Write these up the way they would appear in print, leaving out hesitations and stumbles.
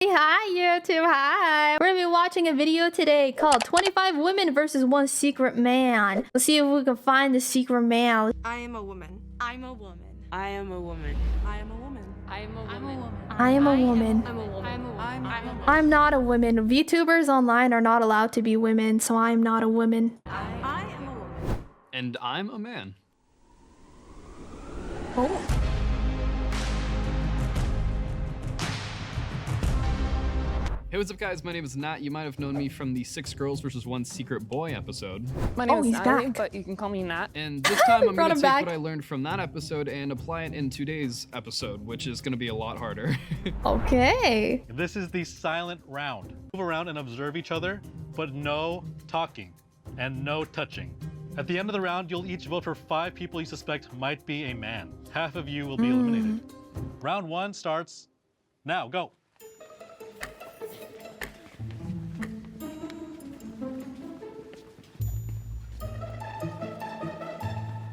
Hi YouTube, hi! We're gonna be watching a video today called 25 Women versus 1 Secret Man. Let's see if we can find the secret man. I am a woman. I'm a woman. I am a woman. I am a woman. I am a woman. I am a woman. I'm a woman. I'm a woman. I'm not a woman. VTubers online are not allowed to be women, so I'm not a woman. I am a woman. And I'm a man. Oh. Hey, what's up guys? My name is Nat. You might have known me from the 6 Girls versus 1 Secret Boy episode. My name is he's Natalie, back. but you can call me Nat. And this time I'm Brought going to him take back. what I learned from that episode and apply it in today's episode, which is going to be a lot harder. Okay. This is the silent round. Move around and observe each other, but no talking and no touching. At the end of the round, you'll each vote for 5 people you suspect might be a man. Half of you will be eliminated. Round 1 starts now. Go.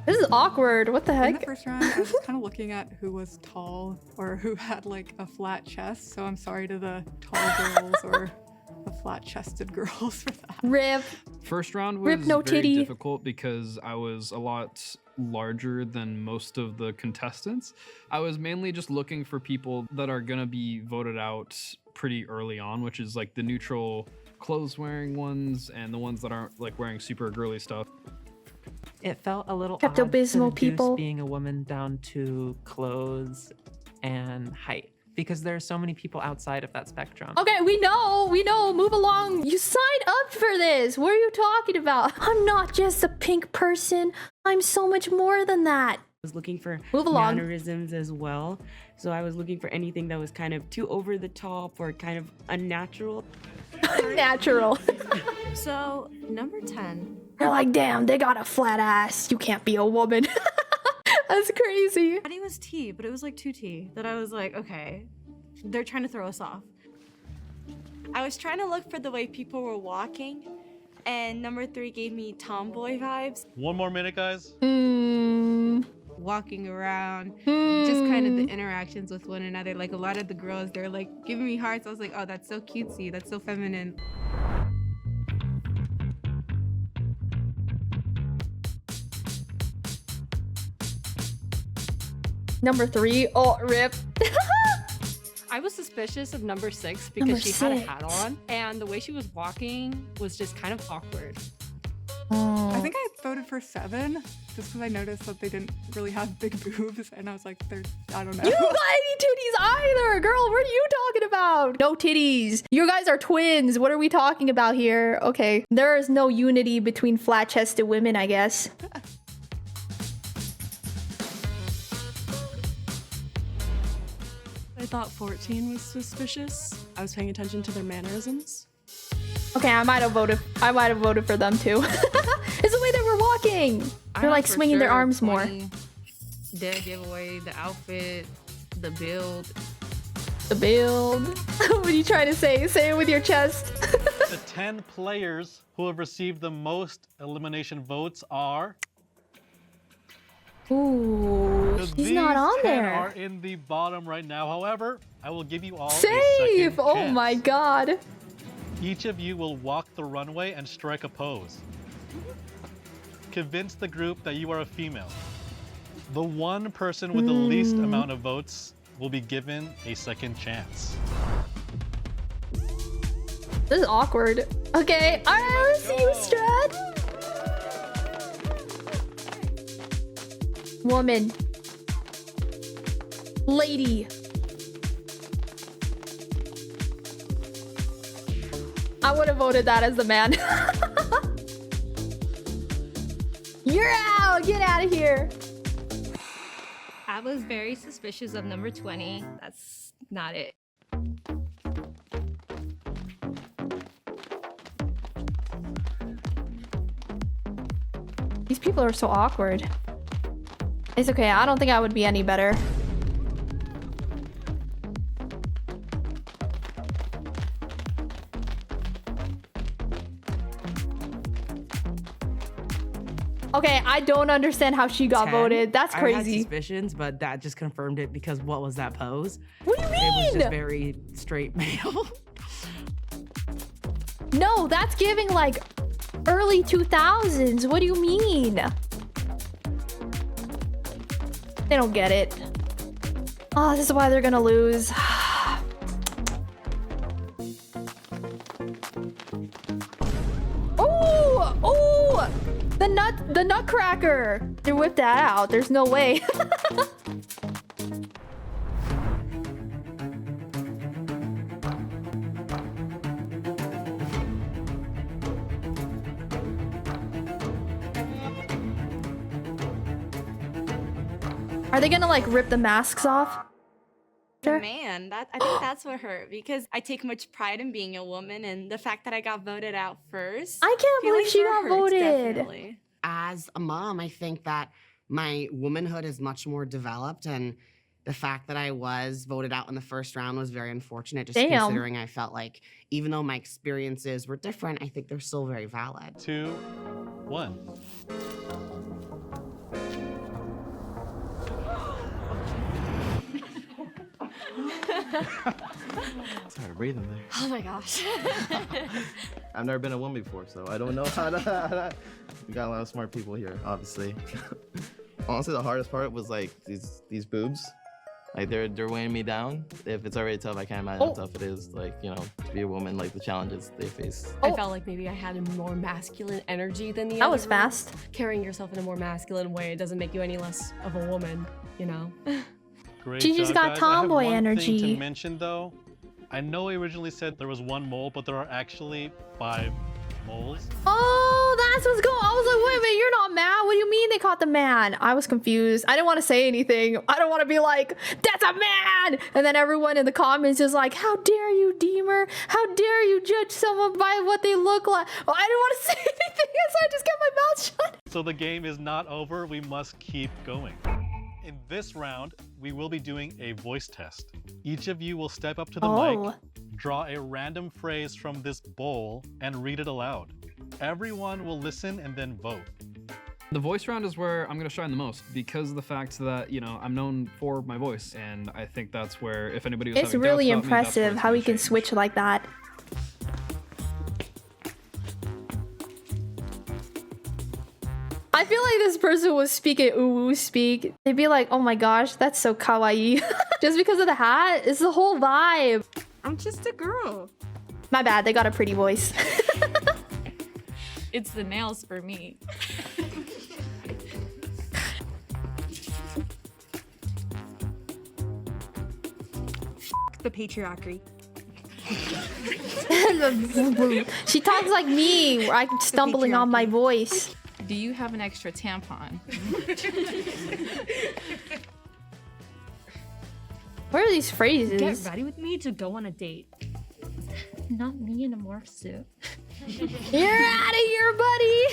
This is awkward. What the In the heck? first round, I was just kind of looking at who was tall or who had like a flat chest. So I'm sorry to the tall girls or the flat-chested girls for that. Rip. First round was Rip no very titty. difficult because I was a lot larger than most of the contestants. I was mainly just looking for people that are going to be voted out pretty early on, which is like the neutral clothes wearing ones and the ones that aren't like wearing super girly stuff. It felt a little Pepto odd to Bismol reduce people. being a woman down to clothes and height because there are so many people outside of that spectrum. Okay, we know, move along. You signed up for this. What are you talking about? I'm not just a pink person. I'm so much more than that. I was looking for Move along. mannerisms as well. So I was looking for anything that was kind of too over the top or kind of unnatural. Natural. So, number 10. You're like, damn, they got a flat ass. You can't be a woman. That's crazy. Patty was T, but it was like 2T that I was like, okay, they're trying to throw us off. I was trying to look for the way people were walking, and number 3 gave me tomboy vibes. 1 more minute, guys. Walking around, just kind of the interactions with one another. Like a lot of the girls, they're like giving me hearts. I was like, oh, that's so cutesy. That's so feminine. Number 3. Oh, rip. I was suspicious of number 6 Number because she had a 6. hat on, and the way she was walking was just kind of awkward. I think I voted for 7 just because I noticed that they didn't really have big boobs, and I was like, I don't know. You don't got any titties either, girl. What are you talking about? No titties. You guys are twins. What are we talking about here? Okay. There is no unity between flat-chested women, I guess. I thought 14 was suspicious. I was paying attention to their mannerisms. Okay, I might have voted for them too. It's the way they were walking. They're like swinging their arms more. Did give away the outfit, the build. The build. What are you trying to say? Say it with your chest. The 10 players who have received the most elimination votes are... Ooh, she's These not on 10 there. are in the bottom right now. However, I will give you all a Safe! second Oh chance. my god. Each of you will walk the runway and strike a pose. Convince the group that you are a female. The one person with the least amount of votes will be given a second chance. This is awkward. Okay, alright, let's see you, Strad. Woman. Lady. I would have voted that as the man. You're out! Get out of here! I was very suspicious of number 20. That's not it. These people are so awkward. It's okay, I don't think I would be any better. Okay, I don't understand how she got 10. voted. That's I had crazy. suspicions, but that just confirmed it because what was that pose? What do you It was mean? just very straight male. No, that's giving like early 2000s. What do you mean? They don't get it. Oh, this is why they're gonna lose. Oh, oh, the nutcracker. They whipped that out. There's no way. Are they gonna like rip the masks off? Sure. Man, I think that's what hurt because I take much pride in being a woman, and the fact that I got voted out first. I can't believe feelings she were got hurt, voted. definitely. As a mom, I think that my womanhood is much more developed, and the fact that I was voted out in the first round was very unfortunate, just Damn. considering I felt like even though my experiences were different, I think they're still very valid. 2, 1. It's hard breathing there. Oh my gosh. I've never been a woman before, so I don't know how to. We got a lot of smart people here, obviously. Honestly, the hardest part was like these boobs. Like they're weighing me down. If it's already tough, I can't imagine how tough it is. Like, you know, to be a woman, like the challenges they face. I felt like maybe I had a more masculine energy than the That other was girl. fast. Carrying yourself in a more masculine way, it doesn't make you any less of a woman, you know? Great She just job, got guys. I have tomboy one thing energy. to mention though. I know I originally said there was 1 mole, but there are actually 5 moles. Oh, that's what's going on. I was like, wait a minute, you're not mad? What do you mean they caught the man? I was confused. I didn't want to say anything. I don't want to be like, that's a man! And then everyone in the comments is like, how dare you, Deemer? How dare you judge someone by what they look like? Well, I didn't want to say anything, so I just kept my mouth shut. So the game is not over. We must keep going. In this round, we will be doing a voice test. Each of you will step up to the mic, draw a random phrase from this bowl, and read it aloud. Everyone will listen and then vote. The voice round is where I'm gonna shine the most because of the fact that, you know, I'm known for my voice, and I think that's where, if anybody was It's having really doubts about me, that's where impressive it's how gonna he can change. switch like that. I feel like this person was speaking uwu speak. They'd be like, oh my gosh, that's so kawaii. Just because of the hat, it's the whole vibe. I'm just a girl. My bad, they got a pretty voice. It's the nails for me. The patriarchy. She talks like me, where I'm stumbling on my voice. Do you have an extra tampon? Where are these phrases? Get ready with me to go on a date. Not me in a morph suit. You're out of here, buddy!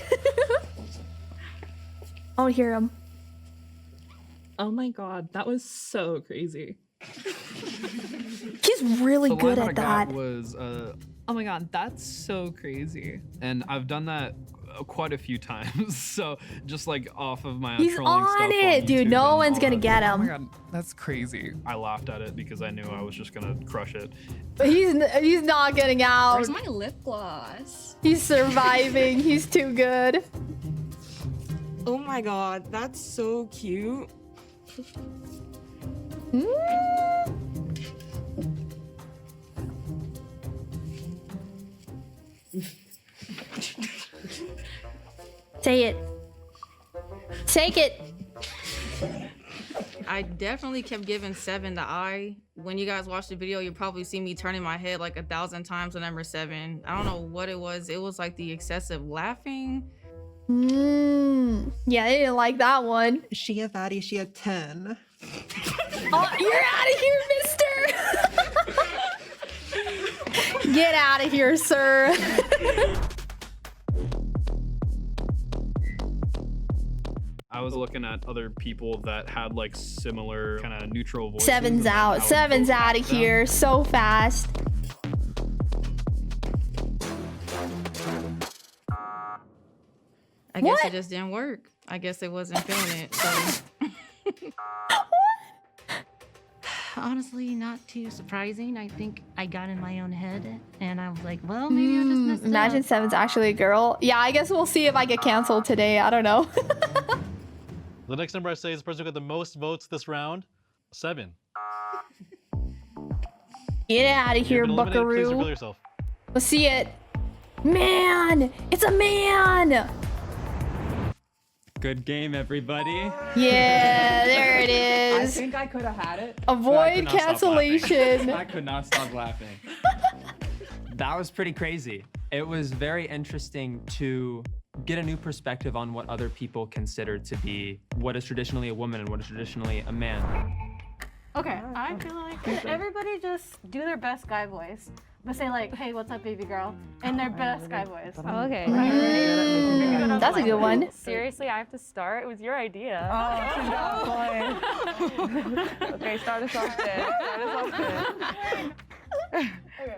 I don't hear him. Oh my god, that was so crazy. He's really The good line at that I that. got was, Oh my god, that's so crazy. and I've done that quite a few times. So just like off of my own He's trolling stuff on it, dude. YouTube No and one's all gonna that. get Oh my him. god, that's crazy. I laughed at it because I knew I was just gonna crush it. He's not getting out. Where's my lip gloss? He's surviving. He's too good. Oh my god, that's so cute. Say it. Take it. I definitely kept giving 7 the eye. When you guys watch the video, you'll probably see me turning my head like 1,000 times to number 7. I don't know what it was. It was like the excessive laughing. Yeah, they didn't like that one. She a fatty, she a 10. Oh, you're out of here, mister! Get out of here, sir. I was looking at other people that had like similar kind of neutral voices. Seven's and I out. would Seven's vote out of them. here so fast. I guess it just didn't work. I guess they wasn't feeling it. So. Honestly, not too surprising. I think I got in my own head and I was like, well, maybe I just messed Imagine up. Seven's actually a girl. Yeah, I guess we'll see if I get canceled today. I don't know. The next number I say is the person who got the most votes this round. 7. Get out of here, You've been eliminated. Please reveal buckaroo. yourself. Let's see it. Man! It's a man! Good game, everybody. Yeah, there it I is. think I could have had it. Avoid cancellation. I could not stop laughing. That was pretty crazy. It was very interesting to get a new perspective on what other people consider to be what is traditionally a woman and what is traditionally a man. Okay, I feel like could everybody just do their best guy voice, but say like, "Hey, what's up, baby girl?" in their best guy voice. Oh, okay. That's a good one. Seriously, I have to start. It was your idea. Okay, start us off then. Okay.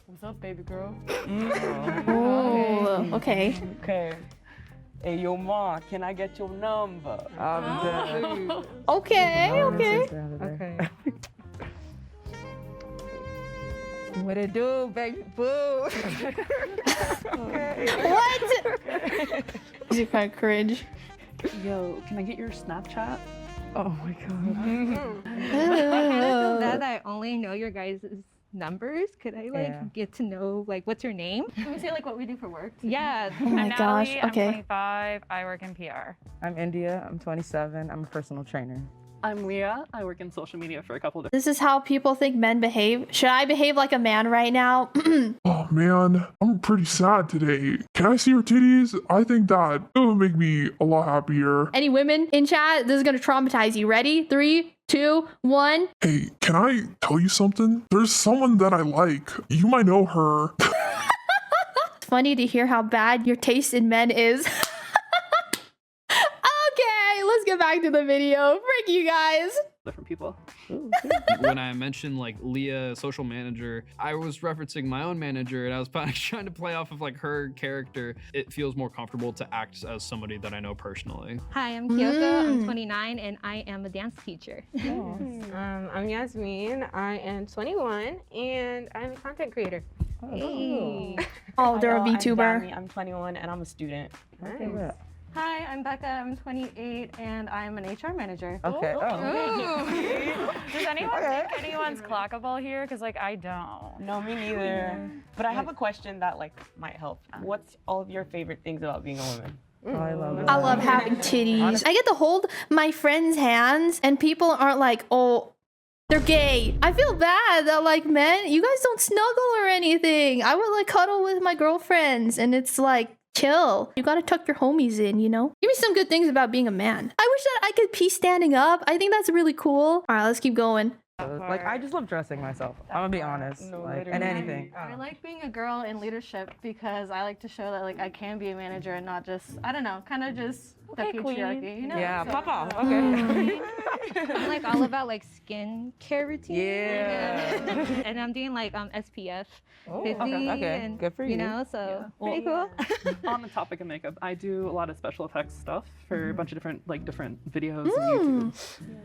What's up, baby girl? Oh, okay. Okay. Hey, yo, ma, can I get your number? Okay, okay. Okay. What it do, baby boo? What? You kind of cringe. Yo, can I get your Snapchat? Oh my god. That I only know your guys' numbers. Could I get to know what's your name? Can we say like what we do for work? Yeah. Oh my I'm gosh, Natalie, okay. I'm 25. I work in PR. I'm India. I'm 27. I'm a personal trainer. I'm Leah. I work in social media for a couple different. This is how people think men behave. Should I behave like a man right now? Oh man, I'm pretty sad today. Can I see your titties? I think that it would make me a lot happier. Any women in chat? This is gonna traumatize you. Ready? 3, 2, 1. Hey, can I tell you something? There's someone that I like. You might know her. It's funny to hear how bad your taste in men is. Okay, let's get back to the video. Frick you guys. Different people. When I mentioned like Leah, social manager, I was referencing my own manager and I was trying to play off of like her character. It feels more comfortable to act as somebody that I know personally. Hi, I'm Kyoko. I'm 29 and I am a dance teacher. I'm Yasmin. I am 21 and I'm a content creator. Hey. Oh, they're a I'm VTuber. Dami. I'm 21 and I'm a student. Nice. Hi, I'm Becca. I'm 28 and I'm an HR manager. Okay. Does anyone think anyone's clockable here? Because I don't. No, me neither. But I have a question that might help. What's all of your favorite things about being a woman? I love it. I love having titties. I get to hold my friends' hands and people aren't like, oh, they're gay. I feel bad that men, you guys don't snuggle or anything. I would cuddle with my girlfriends and it's chill. You gotta tuck your homies in, you know? Give me some good things about being a man. I wish that I could pee standing up. I think that's really cool. All right, let's keep going. I just love dressing myself. I'm gonna be honest. And anything. I like being a girl in leadership because I like to show that I can be a manager and not just, I don't know, kind of just the patriarchy, you know? Yeah, So- papa. Okay. I'm all about skin care routine. Yeah. And I'm doing SPF 50. Okay. And, Good for you. You know, so pretty cool. On the topic of makeup, I do a lot of special effects stuff for a bunch of different videos and YouTube.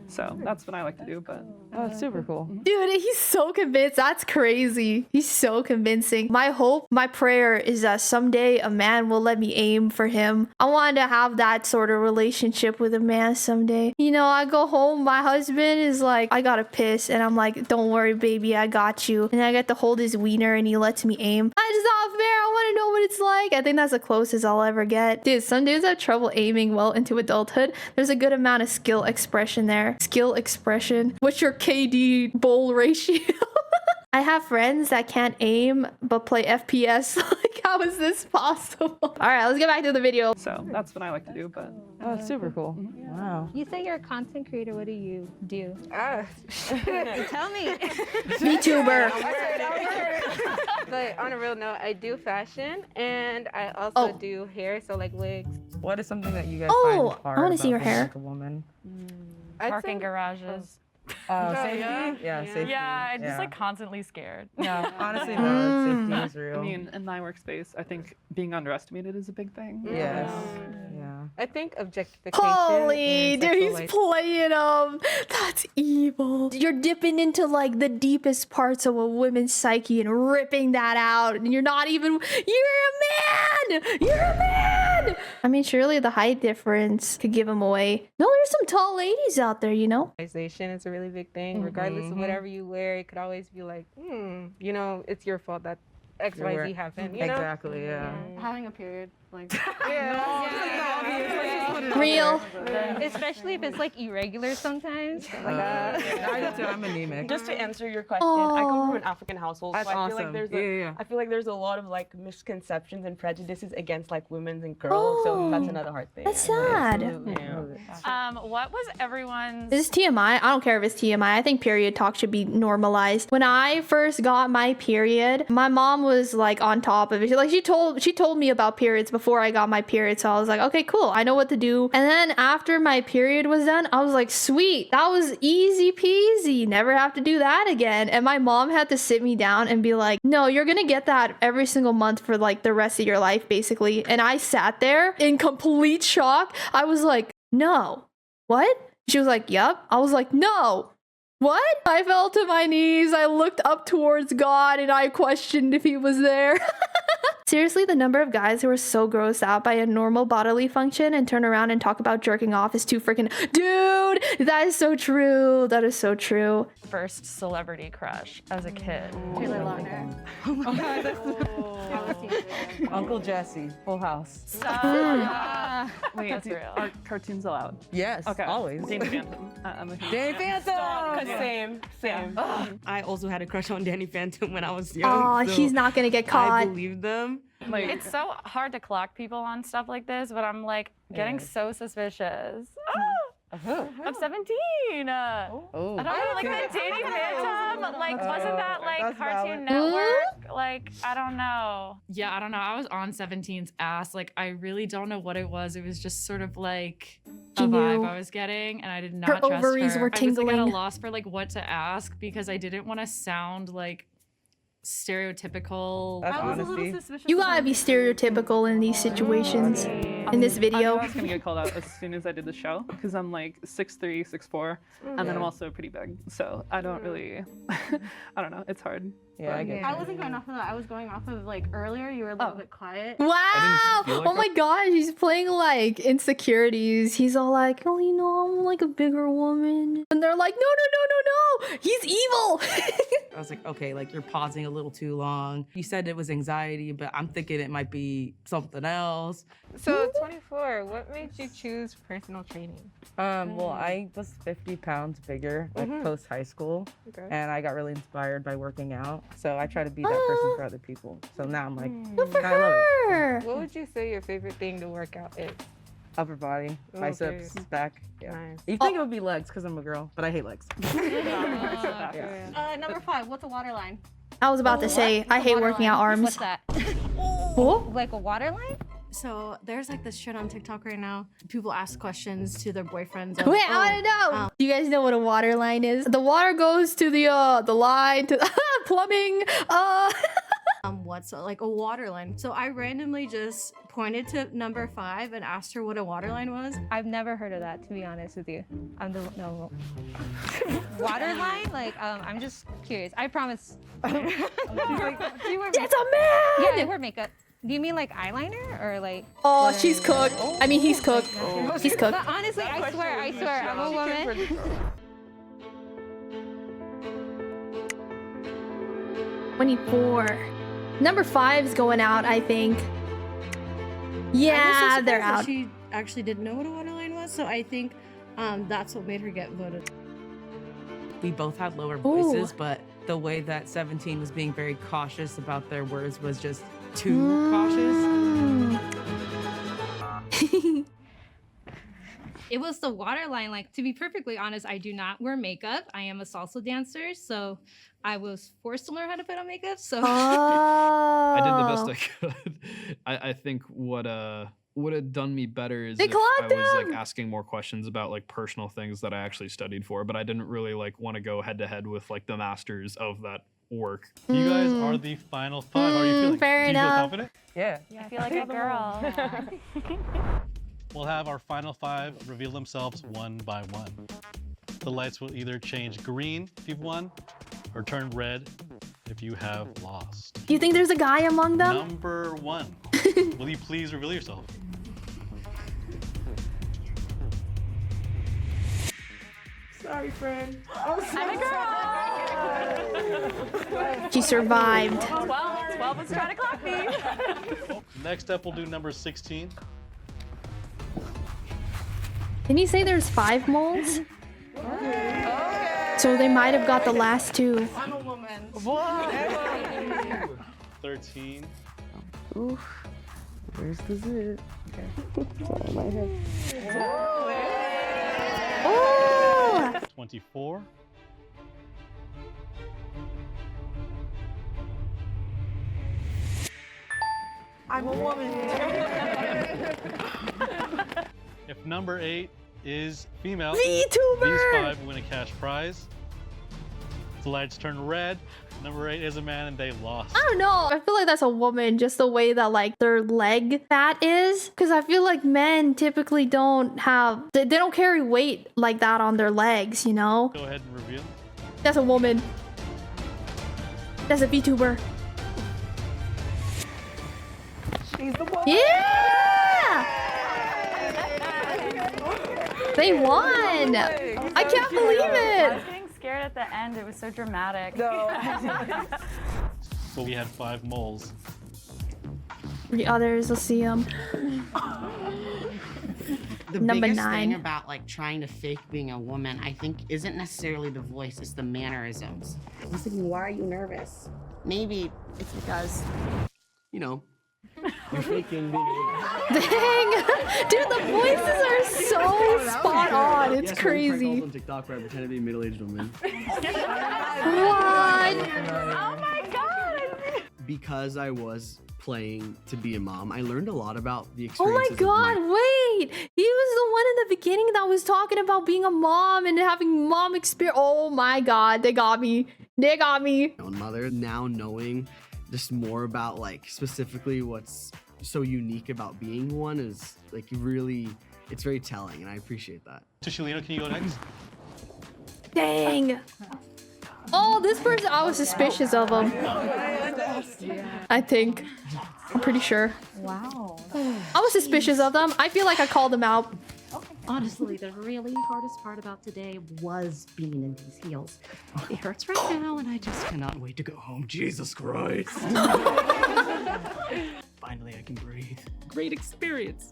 So that's what I like to do. But it's super cool. Dude, he's so convinced. That's crazy. He's so convincing. My hope, my prayer is that someday a man will let me aim for him. I want to have that sort of relationship with a man someday. You know, I go home, my husband is like, I gotta piss. And I'm like, don't worry, baby, I got you. And I get to hold his wiener and he lets me aim. That's not fair. I want to know what it's like. I think that's the closest I'll ever get. Dude, some dudes have trouble aiming well into adulthood. There's a good amount of skill expression there. Skill expression. What's your KD bowl ratio? I have friends that can't aim but play FPS. How is this possible? All right, let's get back to the video. So that's what I like to do. But it's super cool. Wow. You say you're a content creator. What do you do? Tell me. VTuber. But on a real note, I do fashion and I also do hair, so wigs. What is something that you guys Oh, find hard I wanna see your about being hair. a woman? Parking garages. Safety? Yeah. Safety. Yeah, I'm just Yeah. constantly scared. No, honestly, no. Safety is real. I mean, in my workspace, I think being underestimated is a big thing. Yes. Yeah. I think objectification. Holy, and dude, sexual he's life- playing them. That's evil. You're dipping into like the deepest parts of a woman's psyche and ripping that out. And you're not even, you're a man. You're a man. I mean, surely the height difference could give him away. No, there's some tall ladies out there, you know? Socialization is a really big thing. Regardless of whatever you wear, it could always be like, you know, it's your fault that XYZ happened. You know? Exactly, yeah. Having a period, like Real. especially if it's like irregular sometimes. I'm anemic. Just to answer your question, I come from an African household, That's so I feel awesome. like there's Yeah. I feel like there's a lot of like misconceptions and prejudices against like women and girls. So that's another hard thing. That's sad. What was everyone's? Is this TMI? I don't care if it's TMI. I think period talk should be normalized. When I first got my period, my mom was like on top of it. Like she told me about periods before I got my period. So I was like, okay, cool. I know what to do. And then after my period was done, I was like, sweet. That was easy peasy. Never have to do that again. And my mom had to sit me down and be like, no, you're gonna get that every single month for like the rest of your life, basically. And I sat there in complete shock. I was like, no. What? She was like, yep. I was like, no. What? I fell to my knees. I looked up towards God and I questioned if he was there. Seriously, the number of guys who are so grossed out by a normal bodily function and turn around and talk about jerking off is too freaking... Dude, that is so true. That is so true. First celebrity crush as a kid. Taylor Lautner. Uncle Jesse, Full House. Wait, Wait, are cartoons allowed? Yes, Okay. always. Danny Phantom. I'm a huge Danny fan. Phantom. Yeah. Same. I also had a crush on Danny Phantom when I was young. Oh, so he's not gonna get caught. I believe them. Like, It's so hard to clock people on stuff like this, but I'm like getting so suspicious. I'm 17. I don't know, like that Danny Phantom, like wasn't that like that's Cartoon valid. Network? Like I don't know. Yeah, I don't know. I was on 17's ass. Like I really don't know what it was. It was just sort of like a She vibe knew. I was getting, and I did not Her trust ovaries her. were I was like at a tingling. loss for like what to ask because I didn't want to sound like stereotypical. That's I was a honesty. little suspicious. You gotta be stereotypical in these situations. In this I video. was gonna get called out as soon as I did the show because I'm like 6'3", 6'4", and then I'm also pretty big. So I don't really, I don't know. It's hard. Yeah, I get I wasn't going off of that. I was going off of like earlier. You were a little bit quiet. Wow! feel like Oh my gosh, he's playing like insecurities. He's all like, oh, you know, I'm like a bigger woman. And they're like, no. He's evil. I was like, okay, like you're pausing a little too long. You said it was anxiety, but I'm thinking it might be something else. So 24. What made you choose personal training? Well, I was 50 pounds bigger, like post high school, Okay. and I got really inspired by working out. So I try to be that person for other people. So now I'm like, Good for I love it. her. What would you say your favorite thing to work out is? Upper body, biceps, back. Yeah. Nice. You think it would be legs because I'm a girl, but I hate legs. Number 5. What's a water line? I was about to say, I hate working out arms. What's that? Oh? Like a water line? So there's like this shit on TikTok right now. People ask questions to their boyfriends. Of, Wait, I want to know. Do you guys know what a water line is? The water goes to the line to plumbing. What's like a water line? So I randomly just pointed to number 5 and asked her what a water line was. I've never heard of that, to be honest with you. No. Water line? Like, I'm just curious. I promise. Do you wear That's a man! Yeah, I wear makeup. Do you mean like eyeliner or like? Oh, she's cooked. I mean, he's cooked. He's cooked. But honestly, I swear, I'm a woman. 24. Number 5's going out, I think. Yeah, they're out. She actually didn't know what a water line was, so I think that's what made her get voted. We both had lower voices, but the way that 17 was being very cautious about their words was just too cautious. It was the water line. Like, to be perfectly honest, I do not wear makeup. I am a salsa dancer, so I was forced to learn how to put on makeup. So I did the best I could. I think what would have done me better is They if I clocked was like him! asking more questions about like personal things that I actually studied for, but I didn't really like want to go head to head with like the masters of that work. You guys are the final 5. How are you feeling? fair Do you feel enough. confident? Yeah. I feel like a girl. We'll have our final 5 reveal themselves one by one. The lights will either change green if you've won, or turn red if you have lost. Do you think there's a guy among them? Number 1. Will you please reveal yourself? Sorry, friend. I'm a girl. She survived. 12 was trying to clock me. Next up, we'll do number 16. Didn't you say there's 5 moles? So they might have got the last 2. I'm a woman. 13. Oof. Where's the zit? Okay. Sorry, my head. Oh! 24. I'm a woman. If number 8 is female, VTuber! these 5 win a cash prize. The lights turn red. Number 8 is a man and they lost. I don't know. I feel like that's a woman, just the way that like their leg fat is. Because I feel like men typically don't have, they don't carry weight like that on their legs, you know? Go ahead and reveal. That's a woman. That's a VTuber. She's the woman. Yeah! They won! I can't believe I was it! getting scared at the end. It was so dramatic. So we had 5 moles. The others, let's see them. The Number biggest 9. thing about like trying to fake being a woman, I think, isn't necessarily the voice, it's the mannerisms. I was thinking, why are you nervous? Maybe it's because, you know, you're faking being a woman. Dang! Dude, the voices are so spot on. It's crazy. On TikTok where I pretend to be a middle-aged woman. What? Oh my god! Because I was playing to be a mom, I learned a lot about the Oh my experiences. god, wait! He was the one in the beginning that was talking about being a mom and having mom experience. Oh my god, they got me. They got me. My own mother, now knowing just more about like specifically what's so unique about being one is like really, it's very telling and I appreciate that. Tushalino, can you go next? Dang. Oh, this person, I was suspicious of him. I think. I'm pretty sure. Wow. I was suspicious of them. I feel like I called them out. Honestly, the really hardest part about today was being in these heels. It hurts right now, and I just cannot wait to go home. Jesus Christ. Finally, I can breathe. Great experience.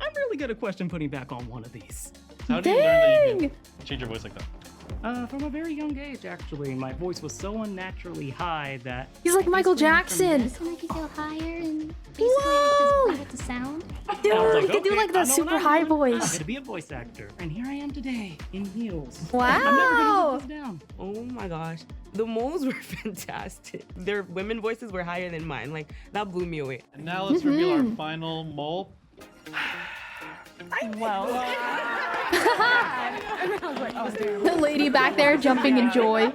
I'm really good at question putting back on one of these. How did you learn that you can change your voice like that? From a very young age, actually. My voice was so unnaturally high that... He's like Michael Jackson. To make you feel higher and Whoa! basically just the sound. Dude, I was you could do like I that know super what I'm high doing. I'm voice. gonna be a voice actor, and here I am today in heels. Wow. I'm never gonna live this down. Oh my gosh. The moles were fantastic. Their women voices were higher than mine. Like, that blew me away. And now let's reveal our final mole. Well. The lady back there jumping in joy.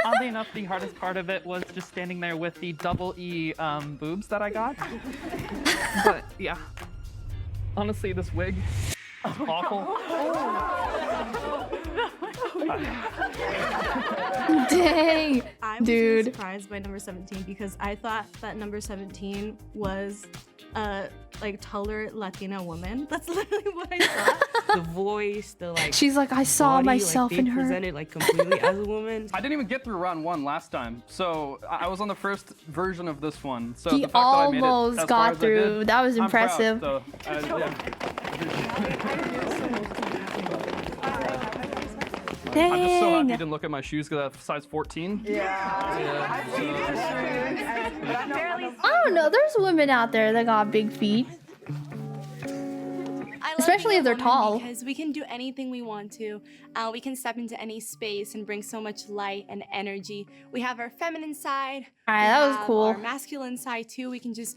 Oddly enough, the hardest part of it was just standing there with the double E boobs that I got. But yeah, honestly, this wig is awful. Dang, I was dude. really surprised by number 17 because I thought that number 17 was a like taller Latina woman. That's literally what I thought. The voice, the like. She's like, I saw body, myself like, in they her. presented like completely as a woman. I didn't even get through round 1 last time, so I was on the first version of this one. So He the fact that I made it almost as got far as I did, through. That was I'm proud, impressive. so, yeah. Dang. I'm just so happy you didn't look at my shoes because I have size 14. I don't know. There's women out there that got big feet. Especially if they're tall. Because we can do anything we want to. We can step into any space and bring so much light and energy. We have our feminine side. Alright, that was cool. Our masculine side too. We can just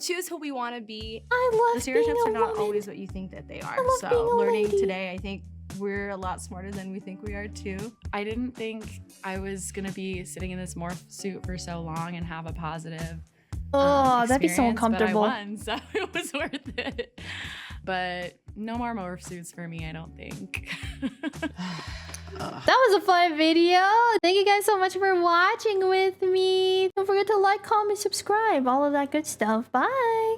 choose who we want to be. I love The stereotypes being are a not woman. always what you think that they are. love being So a learning lady. today, I think we're a lot smarter than we think we are too. I didn't think I was gonna be sitting in this morph suit for so long and have a positive Oh, that'd be so experience, but I uncomfortable. won, so it was worth it. But no more morph suits for me, I don't think. That was a fun video. Thank you guys so much for watching with me. Don't forget to like, comment, subscribe, all of that good stuff. Bye.